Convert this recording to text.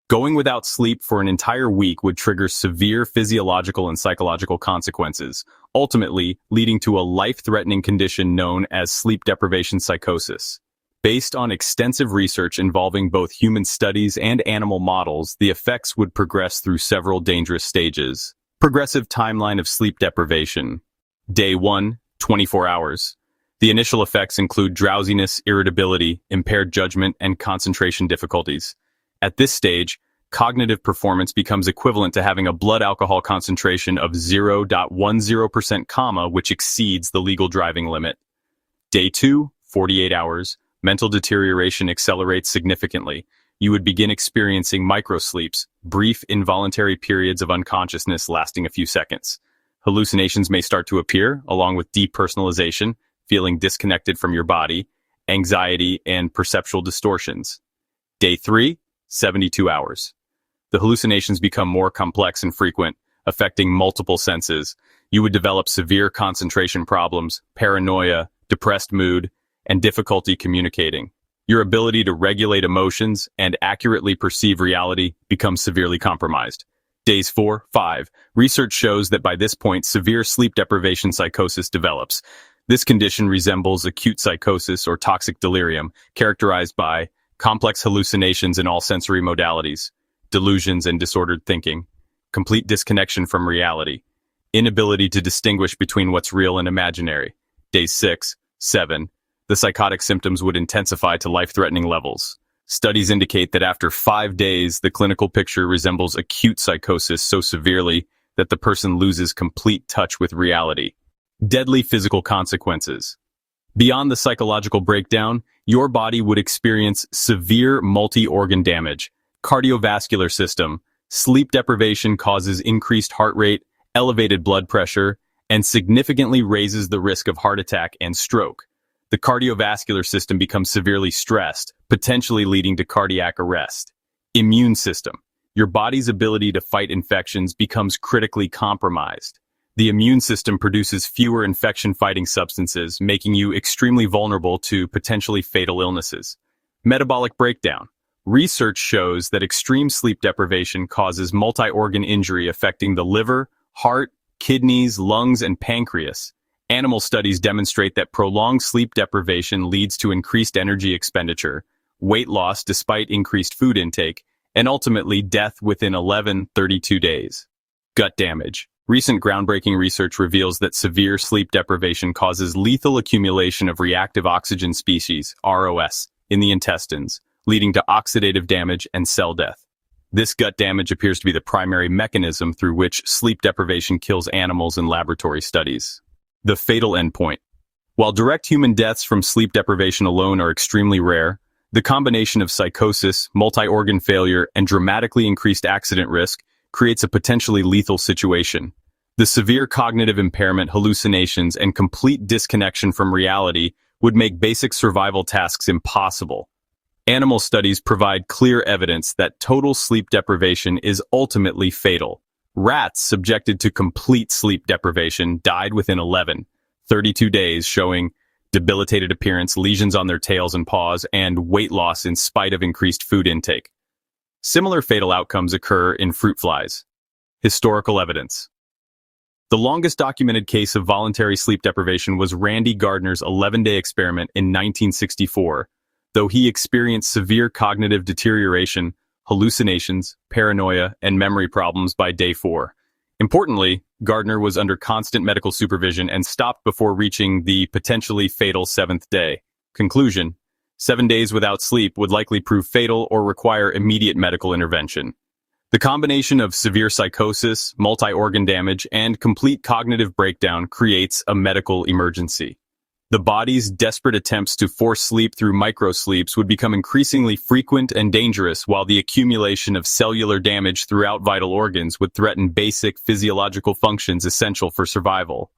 Going without sleep for an entire week would trigger severe physiological and psychological consequences, ultimately leading to a life-threatening condition known as sleep deprivation psychosis. Based on extensive research involving both human studies and animal models, the effects would progress through several dangerous stages. Progressive timeline of sleep deprivation. Day 1, 24 hours. The initial effects include drowsiness, irritability, impaired judgment, and concentration difficulties. At this stage, cognitive performance becomes equivalent to having a blood alcohol concentration of 0.10%, which exceeds the legal driving limit. Day 2, 48 hours. Mental deterioration accelerates significantly. You would begin experiencing microsleeps, brief involuntary periods of unconsciousness lasting a few seconds. Hallucinations may start to appear, along with depersonalization, feeling disconnected from your body, anxiety, and perceptual distortions. Day 3, 72 hours. The hallucinations become more complex and frequent, affecting multiple senses. You would develop severe concentration problems, paranoia, depressed mood, and difficulty communicating. Your ability to regulate emotions and accurately perceive reality becomes severely compromised. Days 4, 5. Research shows that by this point, severe sleep deprivation psychosis develops. This condition resembles acute psychosis or toxic delirium, characterized by complex hallucinations in all sensory modalities, delusions and disordered thinking, complete disconnection from reality, inability to distinguish between what's real and imaginary. Days 6, 7. The psychotic symptoms would intensify to life-threatening levels. Studies indicate that after 5 days, the clinical picture resembles acute psychosis so severely that the person loses complete touch with reality. Deadly physical consequences. Beyond the psychological breakdown, your body would experience severe multi-organ damage. Cardiovascular system. Sleep deprivation causes increased heart rate, elevated blood pressure, and significantly raises the risk of heart attack and stroke. The cardiovascular system becomes severely stressed, potentially leading to cardiac arrest. Immune system. Your body's ability to fight infections becomes critically compromised. The immune system produces fewer infection-fighting substances, making you extremely vulnerable to potentially fatal illnesses. Metabolic breakdown. Research shows that extreme sleep deprivation causes multi-organ injury affecting the liver, heart, kidneys, lungs, and pancreas. Animal studies demonstrate that prolonged sleep deprivation leads to increased energy expenditure, weight loss despite increased food intake, and ultimately death within 32 days. Gut damage. Recent groundbreaking research reveals that severe sleep deprivation causes lethal accumulation of reactive oxygen species, ROS, in the intestines, leading to oxidative damage and cell death. This gut damage appears to be the primary mechanism through which sleep deprivation kills animals in laboratory studies. The fatal endpoint. While direct human deaths from sleep deprivation alone are extremely rare, the combination of psychosis, multi-organ failure, and dramatically increased accident risk creates a potentially lethal situation. The severe cognitive impairment, hallucinations, and complete disconnection from reality would make basic survival tasks impossible. Animal studies provide clear evidence that total sleep deprivation is ultimately fatal. Rats subjected to complete sleep deprivation died within 32 days, showing debilitated appearance, lesions on their tails and paws, and weight loss in spite of increased food intake. Similar fatal outcomes occur in fruit flies. Historical evidence. The longest documented case of voluntary sleep deprivation was Randy Gardner's 11-day experiment in 1964, though he experienced severe cognitive deterioration, hallucinations, paranoia, and memory problems by day 4. Importantly, Gardner was under constant medical supervision and stopped before reaching the potentially fatal 7th day. Conclusion: 7 days without sleep would likely prove fatal or require immediate medical intervention. The combination of severe psychosis, multi-organ damage, and complete cognitive breakdown creates a medical emergency. The body's desperate attempts to force sleep through microsleeps would become increasingly frequent and dangerous, while the accumulation of cellular damage throughout vital organs would threaten basic physiological functions essential for survival.